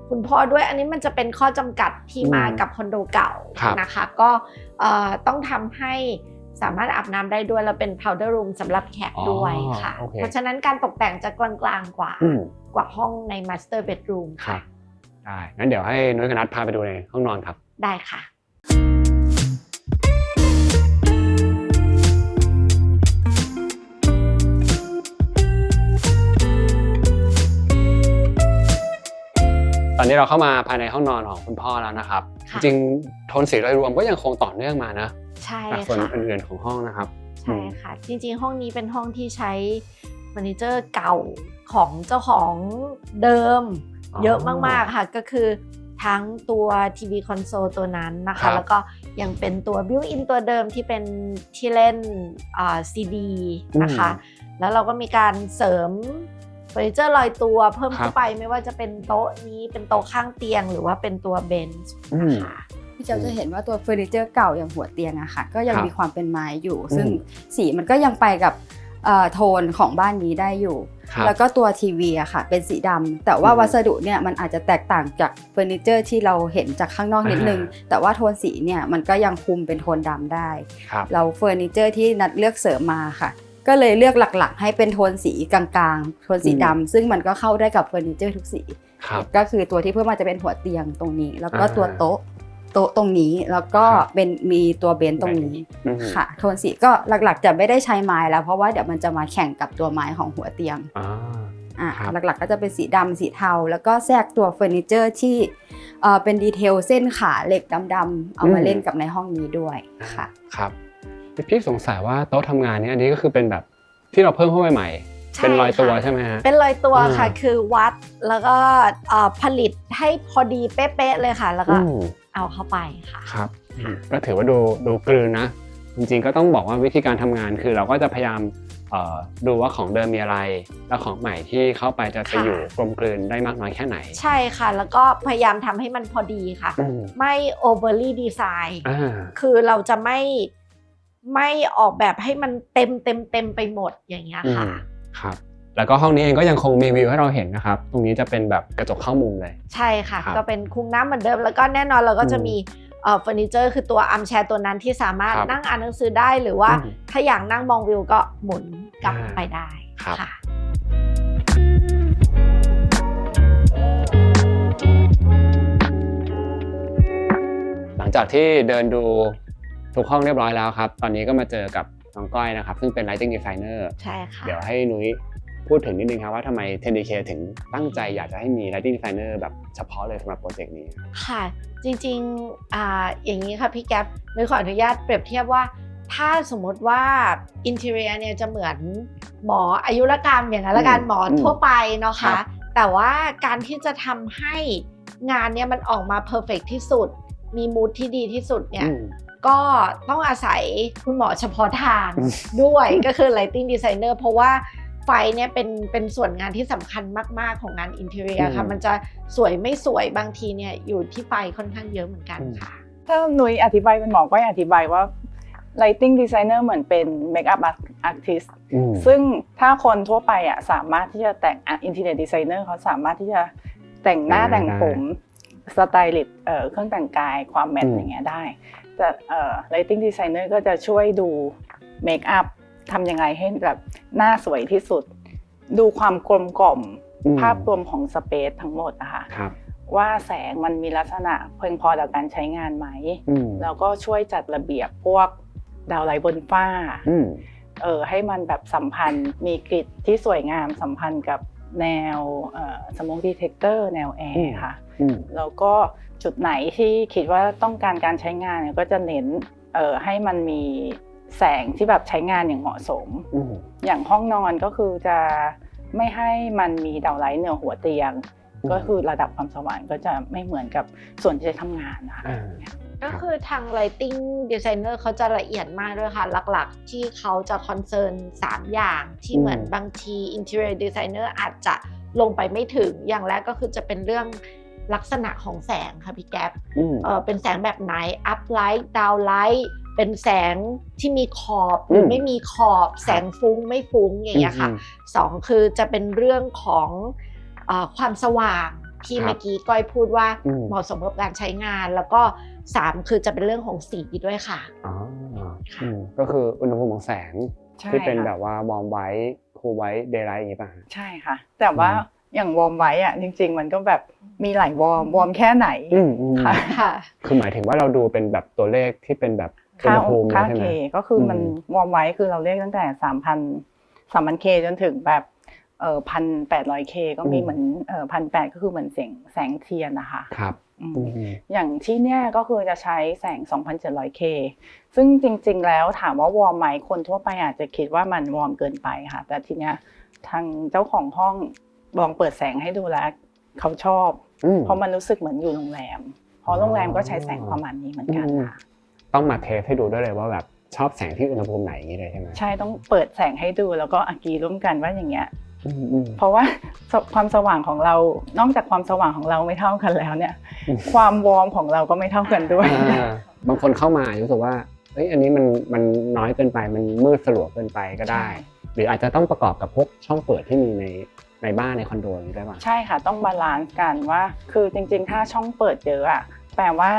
คุณพ่อด้วยอันนี้มันจะเป็นข้อจำกัดที่มากับคอนโดเก่านะคะก็ต้องทำให้สามารถอาบน้ำได้ด้วยแล้วเป็น powder room สำหรับแขกด้วยค่ะเพราะฉะนั้นการตกแต่งจะกลางๆกว่าห้องใน master bedroom ค่ะได้งั้นเดี๋ยวให้นุ้ยกับนัทพาไปดูในห้องนอนครับได้ค่ะตอนนี้เราเข้ามาภายในห้องนอนของคุณพ่อแล้วนะครับจริงโทนสีโดยรวมก็ยังคงต่อเนื่องมานะใช่ค่ะส่วนอื่นๆของห้องนะครับใช่ค่ะจริงๆห้องนี้เป็นห้องที่ใช้เฟอร์นิเจอร์เก่าของเจ้าของเดิมเยอะมากๆค่ะก็คือทั้งตัวทีวีคอนโซลตัวนั้นนะคะแล้วก็ยังเป็นตัวบิวอินตัวเดิมที่เป็นที่เล่นซีดีนะคะแล้วเราก็มีการเสริมเฟอร์นิเจอร์ลอยตัวเพิ่มเข้าไปไม่ว่าจะเป็นโต๊ะนี้เป็นโต๊ะข้างเตียงหรือว่าเป็นตัวเบนช์นะคะพี่เจ้าจะเห็นว่าตัวเฟอร์นิเจอร์เก่าอย่างหัวเตียงอะค่ะก็ยังมีความเป็นไม้อยู่ซึ่งสีมันก็ยังไปกับโทนของบ้านนี้ได้อยู่แล้วก็ตัวทีวีอะค่ะเป็นสีดำแต่ว่าวัสดุเนี่ยมันอาจจะแตกต่างจากเฟอร์นิเจอร์ที่เราเห็นจากข้างนอกนิดนึงแต่ว่าโทนสีเนี่ยมันก็ยังคุมเป็นโทนดำได้เราเฟอร์นิเจอร์ที่นัดเลือกเสริมมาค่ะก็เลยเลือกหลักๆให้เป็นโทนสีกลางๆโทนสีดำซึ่งมันก็เข้าได้กับเฟอร์นิเจอร์ทุกสีก็คือตัวที่เพิ่มมาจะเป็นหัวเตียงตรงนี้แล้วก็ตัวโต๊ะตรงนี้แล้วก็เป็นมีตัวเบนซ์ตรงนี้ค่ะโทนสีก็หลักๆจะไม่ได้ใช้ไม้แล้วเพราะว่าเดี๋ยวมันจะมาแข่งกับตัวไม้ของหัวเตียงหลักๆก็จะเป็นสีดำสีเทาแล้วก็แทรกตัวเฟอร์นิเจอร์ที่เป็นดีเทลเส้นขาเหล็กดำๆเอามาเล่นกับในห้องนี้ด้วยค่ะครับพี่สงสัยว่าโต๊ะทำงานนี้อันนี้ก็คือเป็นแบบที่เราเพิ่มเข้าไปใหม่เป็นรอยตัวใช่ไหมฮะเป็นรอยตัวค่ะคือวัดแล้วก็ผลิตให้พอดีเป๊ะๆเลยค่ะแล้วก็เอาเข้าไปค่ะครับก็ถือว่าดูกลืนนะจริงๆก็ต้องบอกว่าวิธีการทำงานคือเราก็จะพยายามดูว่าของเดิมมีอะไรแล้วของใหม่ที่เข้าไปจะไปอยู่กลมกลืนได้มากน้อยแค่ไหนใช่ค่ะแล้วก็พยายามทำให้มันพอดีค่ะไม่ overly design คือเราจะไม่ออกแบบให้มันเต็มไปหมดอย่างเงี้ยค่ะครับแล้วก็ห้องนี้เองก็ยังคงมีวิวให้เราเห็นนะครับตรงนี้จะเป็นแบบกระจกเข้ามุมเลยใช่ค่ะก็เป็นคุมน้ำเหมือนเดิมแล้วก็แน่นอนเราก็จะมีเฟอร์นิเจอร์คือตัวอาร์มแชร์ตัวนั้นที่สามารถนั่งอ่านหนังสือได้หรือว่าถ้าอยากนั่งมองวิวก็หมุนกลับไปได้ค่ะหลังจากที่เดินดูทุกห้องเรียบร้อยแล้วครับตอนนี้ก็มาเจอกับน้องก้อยนะครับซึ่งเป็น Lighting Designer ใช่ค่ะเดี๋ยวให้นุ้ย พูดถึงนิดนึงครับว่าทำไม 10DK ถึงตั้งใจอยากจะให้มี Lighting Designer แบบเฉพาะเลยสำหรับโปรเจกต์นี้ค่ะจริงๆอย่างนี้ค่ะพี่แก๊ปนุ้ยขออนุญาตเปรียบเทียบว่าถ้าสมมติว่า Interior เนี่ยจะเหมือนหมออายุรกรรมอย่างนั้นละกันหมอทั่วไปเนาะค่ะแต่ว่าการที่จะทำให้งานเนี่ยมันออกมาเพอร์เฟกต์ที่สุดมีมูดที่ดีที่สุดเนี่ยก็ต้องอาศัยคุณหมอเฉพาะทางด้วยก็คือ Lighting Designer เพราะว่าไฟเนี่ยเป็นส่วนงานที่สำคัญมากๆของงาน Interior ค่ะมันจะสวยไม่สวยบางทีเนี่ยอยู่ที่ไฟค่อนข้างเยอะเหมือนกันค่ะถ้าหนุยอธิบายเป็นหมอก็อธิบายว่า Lighting Designer เหมือนเป็น Makeup Artist ซึ่งถ้าคนทั่วไปสามารถที่จะแต่งInterior Designer เขาสามารถที่จะแต่งหน้าแต่งผมสไตลิสต์เครื่องแต่งกายความแมทอย่างเงี้ยได้แต่Lighting Designer ก็จะช่วยดูเมคอัพทำยังไงให้แบบหน้าสวยที่สุดดูความกลมกล่อมภาพรวมของสเปซทั้งหมดนะคะว่าแสงมันมีลักษณะเพียงพอต่อการใช้งานไหมแล้วก็ช่วยจัดระเบียบพวกดาวไลท์บนฝ้าให้มันแบบสัมพันธ์มีกริดที่สวยงามสัมพันธ์กับแนวsmoke detector แนวแอร์ค่ะแล้วก็จุดไหนที่คิดว่าต้องการใช้งานก็จะเน้นให้มันมีแสงที่แบบใช้งานอย่างเหมาะสมอย่างห้องนอนก็คือจะไม่ให้มันมีดาวไลท์เหนือหัวเตียงก็คือระดับความสว่างก็จะไม่เหมือนกับส่วนที่ใช้ทำงานนะคะก็คือทาง Lighting Designer เขาจะละเอียดมากด้วยค่ะหลักๆที่เขาจะคอนเซิร์น3อย่างที่เหมือนบางที Interior Designer อาจจะลงไปไม่ถึงอย่างแรกก็คือจะเป็นเรื่องลักษณะของแสงค่ะพี่แก๊ปเป็นแสงแบบไหน up light down light เป็นแสงที่มีขอบหรือไม่มีขอบแสงฟุ้งไม่ฟุ้งอย่างเงี้ยค่ะ2คือจะเป็นเรื่องของความสว่างที่เมื่อกี้ก้อยพูดว่าเหมาะสมกับการใช้งานแล้วก็3คือจะเป็นเรื่องของสีด้วยค่ะก็คืออุณหภูมิของแสงที่เป็นแบบว่าวอร์มไวท์คูลไวท์เดย์ไลท์อย่างนี้ป่ะใช่ค่ะแต่ว่าอย่างวอร์มไว้จริงๆมันก็แบบมีหลายวอร์มแค่ไหนค่ะคือหมายถึงว่าเราดูเป็นแบบตัวเลขที่เป็นแบบอุณหภูมิใช่ไหมก็คือมันวอร์มไว้คือเราเรียกตั้งแต่3,000K จนถึงแบบ1,800K ก็มีเหมือน1,800ก็คือเหมือนแสงเทียนนะคะครับอย่างที่เนี้ยก็คือจะใช้แสง 2,700K ซึ่งจริงๆแล้วถามว่าวอร์มไหมคนทั่วไปอาจจะคิดว่ามันวอร์มเกินไปค่ะแต่ทีเนี้ยทางเจ้าของห้องลองเปิดแสงให้ดูแล้วเขาชอบเพราะมันรู้สึกเหมือนอยู่โรงแรมเพราะโรงแรมก็ใช้แสงประมาณนี้เหมือนกันค่ะต้องมาเทสให้ดูด้วยเลยว่าแบบชอบแสงที่อุณหภูมิไหนอย่างนี้เลยใช่ไหมใช่ต้องเปิดแสงให้ดูแล้วก็อากีร่วมกันว่าอย่างเงี้ยเพราะว่าความสว่างของเรานอกจากความสว่างของเราไม่เท่ากันแล้วเนี่ยความวอร์มของเราก็ไม่เท่ากันด้วยบางคนเข้ามารู้สึกว่าอันนี้มันน้อยเกินไปมันมืดสลัวเกินไปก็ได้หรืออาจจะต้องประกอบกับพวกช่องเปิดที่มีในบ้านในคอนโดนี้ได้ป่ะใช่ค่ะต้องบาลานซ์กันว่าคือจริงๆถ้าช่องเปิดเยอะแปลว่า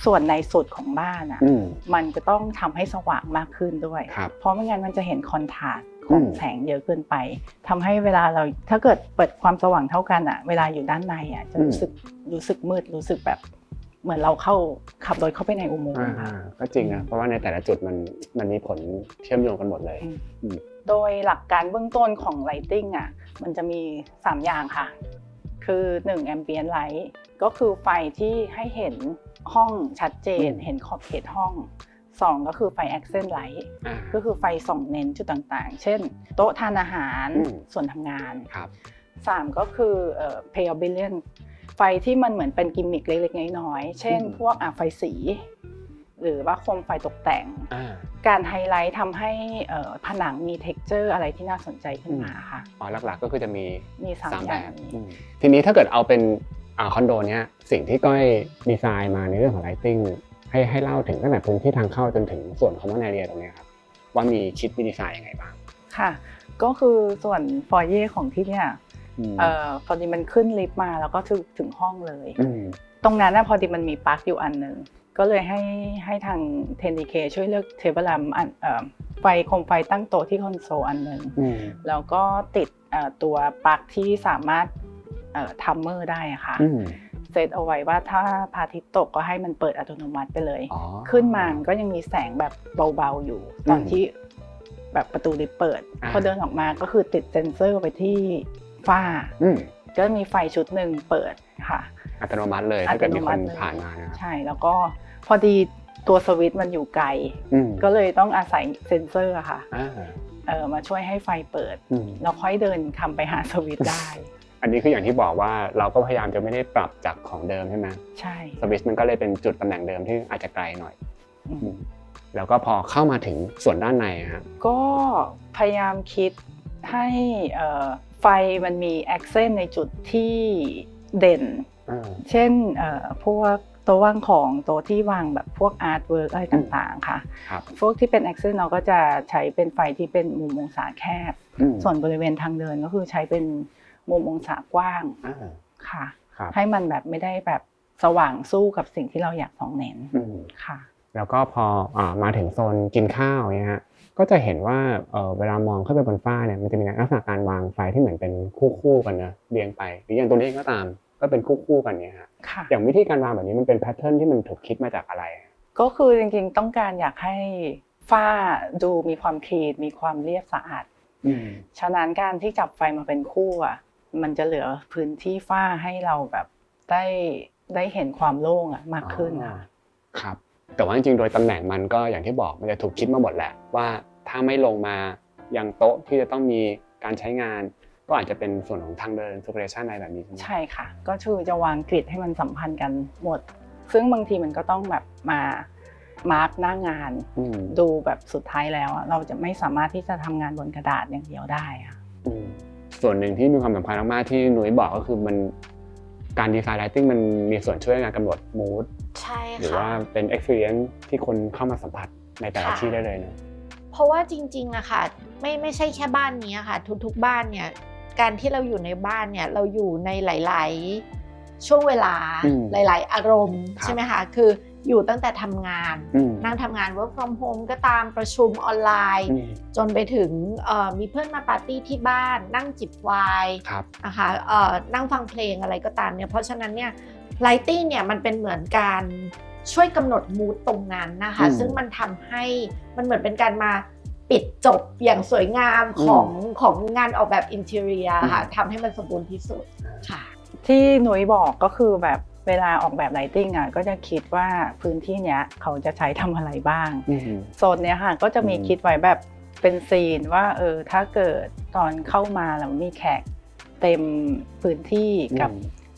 ส่วนในสุดของบ้านมันจะต้องทำให้สว่างมากขึ้นด้วยเพราะไม่งั้นมันจะเห็นคอนทราสต์ของแสงเยอะเกินไปทำให้เวลาเราถ้าเกิดเปิดความสว่างเท่ากันเวลาอยู่ด้านในจะรู้สึกมืดรู้สึกแบบเหมือนเราขับรถเข้าไปในอุโมงค์ก็จริงนะเพราะว่าในแต่ละจุดมันมีผลเชื่อมโยงกันหมดเลยโดยหลักการเบื้องต้นของ Lighting มันจะมี3อย่างค่ะคือ1 Ambient Light ก็คือไฟที่ให้เห็นห้องชัดเจนเห็นขอบเขตห้อง2ก็คือไฟ Accent Light ก็คือไฟส่องเน้นจุดต่างๆเช่นโต๊ะทานอาหารส่วนทำงาน3ก็คือPaleไฟที่มันเหมือนเป็นกิมมิคเล็กๆน้อยๆเช่นพวกไฟสีหรือว่าโคมไฟตกแต่งการไฮไลท์ทำให้ผนังมี texture อะไรที่น่าสนใจขึ้นมาค่ะหลักๆก็คือจะมี3แบบทีนี้ถ้าเกิดเอาเป็นคอนโดเนี้ยสิ่งที่ก้อยดีไซน์มาในเรื่องของ lighting ให้เล่าถึงตั้งแต่พื้นที่ทางเข้าจนถึงส่วน common area ตรงนี้ครับว่ามีดีไซน์ยังไงบ้างค่ะก็คือส่วนฟอยเย่ของที่เนี่ยพอดีมันขึ้นลิฟต์มาแล้วก็ถึงห้องเลยตรงนั้นพอดีมันมีปลั๊กอยู่อันนึงก็เลยให้ทาง 10DK ช่วยเลือกเทเบิลแลมป์โคมไฟตั้งโต๊ะที่คอนโซลอันนึงแล้วก็ติดตัวปลั๊กที่สามารถทัมเมอร์ได้ค่ะเซตเอาไว้ว่าถ้าพระอาทิตย์ตกก็ให้มันเปิดอัตโนมัติไปเลยขึ้นมาก็ยังมีแสงแบบเบาๆอยู่ตอนที่ แบบประตูลิฟต์เปิดพอเดินออกมาก็คือติดเซ็นเซอร์ไปที่ฝ้าก็มีไฟชุดหนึ่งเปิดค่ะอัตโนมัติเลยถ้าเกิดมีคนผ่านมานะใช่แล้วก็พอดีตัวสวิตช์มันอยู่ไกลก็เลยต้องอาศัยเซ็นเซอร์ค่ะมาช่วยให้ไฟเปิดแล้วค่อยเดินคำไปหาสวิตช์ได้อันนี้คืออย่างที่บอกว่าเราก็พยายามจะไม่ได้ปรับจากของเดิมใช่ไหมใช่ สวิตช์มันก็เลยเป็นจุดตำแหน่งเดิมที่อาจจะไกลหน่อยแล้วก็พอเข้ามาถึงส่วนด้านในครับก็พยายามคิดให้ไฟมันมีแอคเซนต์ในจุดที่เด่นเช่นพวกตัววางของตัวที่วางแบบพวกอาร์ตเวิร์กอะไรต่างๆค่ะพวกที่เป็นแอคเซนต์เราก็จะใช้เป็นไฟที่เป็นมุมองศาแคบส่วนบริเวณทางเดินก็คือใช้เป็นมุมองศากว้างค่ะให้มันแบบไม่ได้แบบสว่างสู้กับสิ่งที่เราอยากส่องเน้นค่ะแล้วก็พอมาถึงโซนกินข้าวเนี่ยฮะก็จะเห็นว่าเวลามองขึ้นไปบนฟ้าเนี่ยมันจะมีลักษณะการวางไฟที่เหมือนเป็นคู่กันนะเรียงไปหรืออย่างตัวนี้ก็ตามก็เป็นคู่กันเนี่ยฮะอย่างวิธีการวางแบบนี้มันเป็นแพทเทิร์นที่มันถูกคิดมาจากอะไรก็คือจริงๆต้องการอยากให้ฝ้าดูมีความคลีนมีความเรียบสะอาดฉะนั้นการที่จับไฟมาเป็นคู่อ่ะมันจะเหลือพื้นที่ฝ้าให้เราแบบได้เห็นความโล่งอ่ะมากขึ้นครับแต่ว่าจริงๆโดยตำแหน่งมันก็อย่างที่บอกมันจะถูกคิดมาหมดแหละว่าถ้าไม่ลงมายังโต๊ะที่จะต้องมีการใช้งานก็อาจจะเป็นส่วนของทางเดินซูเปอร์เรชั่นอะไรแบบนี้ใช่ค่ะก็คือจะวางกริดให้มันสัมพันธ์กันหมดซึ่งบางทีมันก็ต้องแบบมามาร์กหน้างานดูแบบสุดท้ายแล้วเราจะไม่สามารถที่จะทำงานบนกระดาษอย่างเดียวได้ค่ะส่วนหนึ่งที่มีความสำคัญมากๆที่นุ้ยบอกก็คือมันการดีไซน์ไลติ้งมันมีส่วนช่วยในการกำหนดมูดหรือว่าเป็น experience ที่คนเข้ามาสัมผัสในแต่ละที่ได้เลยนะเพราะว่าจริงๆอะค่ะไม่ใช่แค่บ้านนี้ค่ะทุกๆบ้านเนี่ยการที่เราอยู่ในบ้านเนี่ยเราอยู่ในหลายๆช่วงเวลาหลายๆอารมณ์ใช่ไหมคะคืออยู่ตั้งแต่ทำงานนั่งทำงาน work from home ก็ตามประชุมออนไลน์จนไปถึงมีเพื่อนมาปาร์ตี้ที่บ้านนั่งจิบไวน์นะคะนั่งฟังเพลงอะไรก็ตามเนี่ยเพราะฉะนั้นเนี่ย lighting เนี่ยมันเป็นเหมือนการช่วยกำหนดมูดตรงนั้นนะคะซึ่งมันทำให้มันเหมือนเป็นการมาปิดจบอย่างสวยงามของงานออกแบบอินทีเรียค่ะทำให้มันสมบูรณ์ที่สุดค่ะที่หนุ่ยบอกก็คือแบบเวลาออกแบบไลติ้งก็จะคิดว่าพื้นที่เนี้ยเขาจะใช้ทำอะไรบ้างโซนเนี้ยค่ะก็จะมีคิดไว้แบบเป็นซีนว่าถ้าเกิดตอนเข้ามาแล้วมีแขกเต็มพื้นที่กับ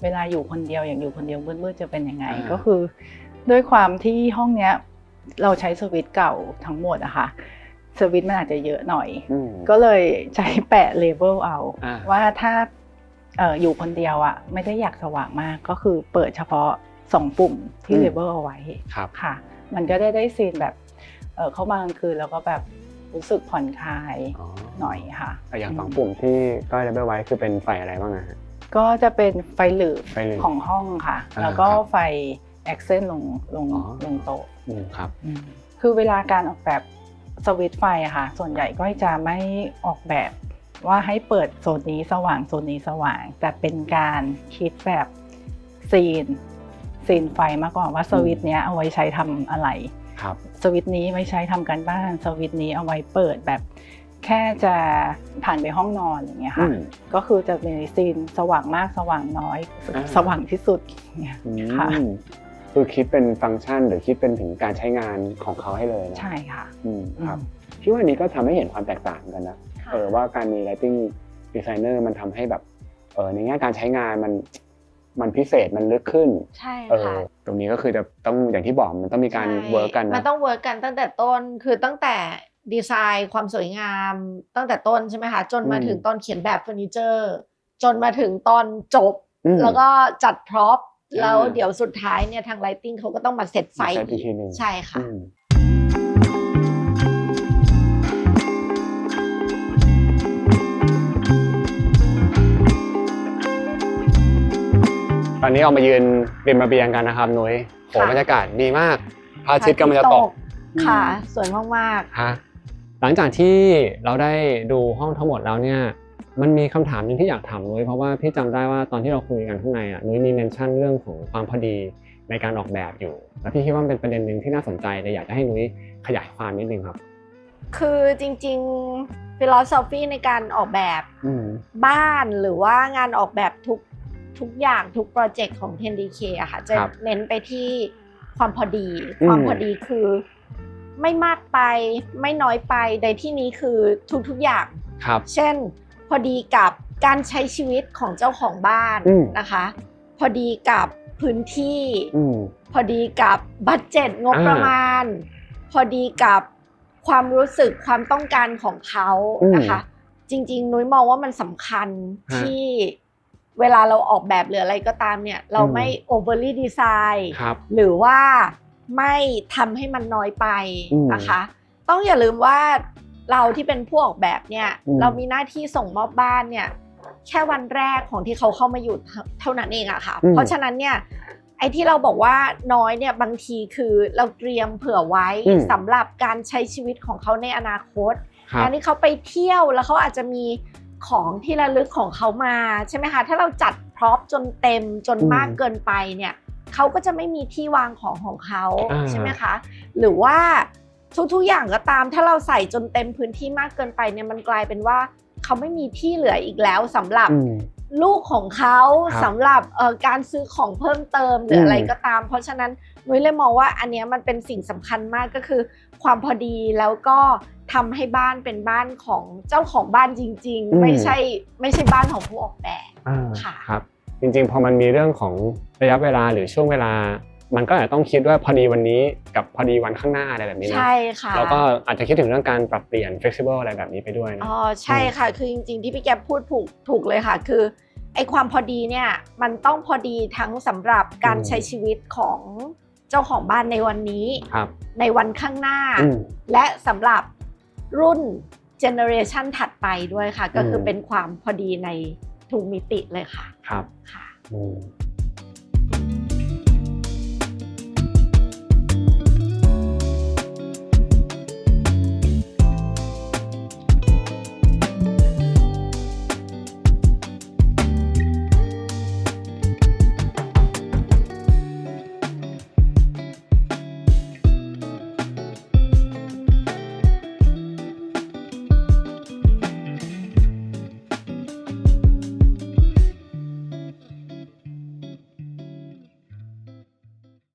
เวลาอยู่คนเดียวอย่างอยู่คนเดียวมืดๆจะเป็นยังไงก็คือด้วยความที่ห้องเนี้ยเราใช้สวิตช์เก่าทั้งหมดอะค่ะสวิตช์มันอาจจะเยอะหน่อยก็เลยใช้แปะเลเบลเอาว่าถ้าอยู่คนเดียวอ่ะไม่ได้อยากสว่างมากก็คือเปิดเฉพาะ2ปุ่มที่เลเบลเอาไว้ค่ะมันก็ได้ซีนแบบเข้ามากลางคืนแล้วก็แบบรู้สึกผ่อนคลายหน่อยค่ะอย่าง2ปุ่มที่ก็เลเบลไว้คือเป็นไฟอะไรบ้างนะก็จะเป็นไฟหลืบของห้องค่ะแล้วก็ไฟแอคเซนต์ลงโต๊ะครับคือเวลาการออกแบบสวิตช์ไฟอะค่ะส่วนใหญ่ก็จะไม่ออกแบบว่าให้เปิดโซนนี้สว่างโซนนี้สว่างแต่เป็นการคิดแบบซีนไฟมากกว่าว่าสวิตช์เนี้ยเอาไว้ใช้ทำอะไรสวิตช์นี้ไม่ใช้ทำการบ้านสวิตช์นี้เอาไว้เปิดแบบแค่จะผ่านไปห้องนอนอย่างเงี้ยค่ะก็คือจะมีซีนสว่างมากสว่างน้อยสว่างที่สุดเนี่ยค่ะคือคิดเป็นฟังก์ชันหรือคิดเป็นถึงการใช้งานของเขาให้เลยนะใช่ค่ะครับพี่ว่านี้ก็ทำให้เห็นความแตกต่างกันนะว่าการมี lighting designer มันทำให้แบบในแง่การใช้งานมันพิเศษมันลึกขึ้นใช่ค่ะตรงนี้ก็คือจะต้องอย่างที่บอกมันต้องมีการเวิร์กกันนะมันต้องเวิร์กกันตั้งแต่ต้นคือตั้งแต่ดีไซน์ความสวยงามตั้งแต่ต้นใช่ไหมคะจนมาถึงตอนเขียนแบบเฟอร์นิเจอร์จนมาถึงตอนจบแล้วก็จัดพร็อพแล้วเดี๋ยวสุดท้ายเนี่ยทาง lighting เขาก็ต้องมาเซตไฟใช่ค่ะตอนนี้เอามายืนริมระเบียงกันนะครับนุ้ยโหบรรยากาศดีมากพระอาทิตย์กำลังจะตกค่ะสวยมากๆฮะหลังจากที่เราได้ดูห้องทั้งหมดแล้วเนี่ยมันมีคำถามนึงที่อยากถามนุ้ยเพราะว่าพี่จำได้ว่าตอนที่เราคุยกันข้างในนุ้ยมีเมนชั่นเรื่องของความพอดีในการออกแบบอยู่แล้วพี่คิดว่าเป็นประเด็นนึงที่น่าสนใจเลยอยากจะให้นุ้ยขยายความนิดนึงครับ คือจริงๆ philosophy ในการออกแบบบ้านหรือว่างานออกแบบทุกอย่างทุกโปรเจกต์ของ 10DK อะค่ะจะเน้นไปที่ความพอดีความพอดีคือไม่มากไปไม่น้อยไปในที่นี้คือทุกอย่างเช่นพอดีกับการใช้ชีวิตของเจ้าของบ้านนะคะพอดีกับพื้นที่พอดีกับบัดเจ็ตงบประมาณพอดีกับความรู้สึกความต้องการของเขานะคะจริงๆนุ้ยมองว่ามันสำคัญที่เวลาเราออกแบบหรืออะไรก็ตามเนี่ยเราไม่ overly design หรือว่าไม่ทำให้มันน้อยไปนะคะต้องอย่าลืมว่าเราที่เป็นผู้ออกแบบเนี่ยเรามีหน้าที่ส่งมอบบ้านเนี่ยแค่วันแรกของที่เขาเข้ามาอยู่เท่านั้นเองอะค่ะเพราะฉะนั้นเนี่ยไอ้ที่เราบอกว่าน้อยเนี่ยบางทีคือเราเตรียมเผื่อไว้สำหรับการใช้ชีวิตของเขาในอนาคตการที่เขาไปเที่ยวแล้วเขาอาจจะมีของที่ระลึกของเขามาใช่ไหมคะถ้าเราจัดพร็อพจนเต็มจนมากเกินไปเนี่ยเขาก็จะไม่มีที่วางของเขาใช่ไหมคะหรือว่าทุกอย่างก็ตามถ้าเราใส่จนเต็มพื้นที่มากเกินไปเนี่ยมันกลายเป็นว่าเขาไม่มีที่เหลืออีกแล้วสำหรับลูกของเขาสำหรับการซื้อของเพิ่มเติมหรืออะไรก็ตามเพราะฉะนั้นนุ้ยเลยมองว่าอันนี้มันเป็นสิ่งสำคัญมากก็คือความพอดีแล้วก็ทำให้บ้านเป็นบ้านของเจ้าของบ้านจริงๆไม่ใช่บ้านของผู้ออกแบบค่ะครับจริงๆพอมันมีเรื่องของระยะเวลาหรือช่วงเวลามันก็อาจจะต้องคิดว่าพอดีวันนี้กับพอดีวันข้างหน้าอะไรแบบนี้นะใช่ค่ะแล้วก็อาจจะคิดถึงเรื่องการปรับเปลี่ยน flexible อะไรแบบนี้ไปด้วยนะใช่ค่ะคือจริงๆที่พี่แก๊ปพูดถูกเลยค่ะคือไอ้ความพอดีเนี่ยมันต้องพอดีทั้งสำหรับการใช้ชีวิตของเจ้าของบ้านในวันนี้ในวันข้างหน้าและสำหรับรุ่นเจเนอเรชันถัดไปด้วยค่ะก็คือเป็นความพอดีในทุกมิติเลยค่ะครับค่ะ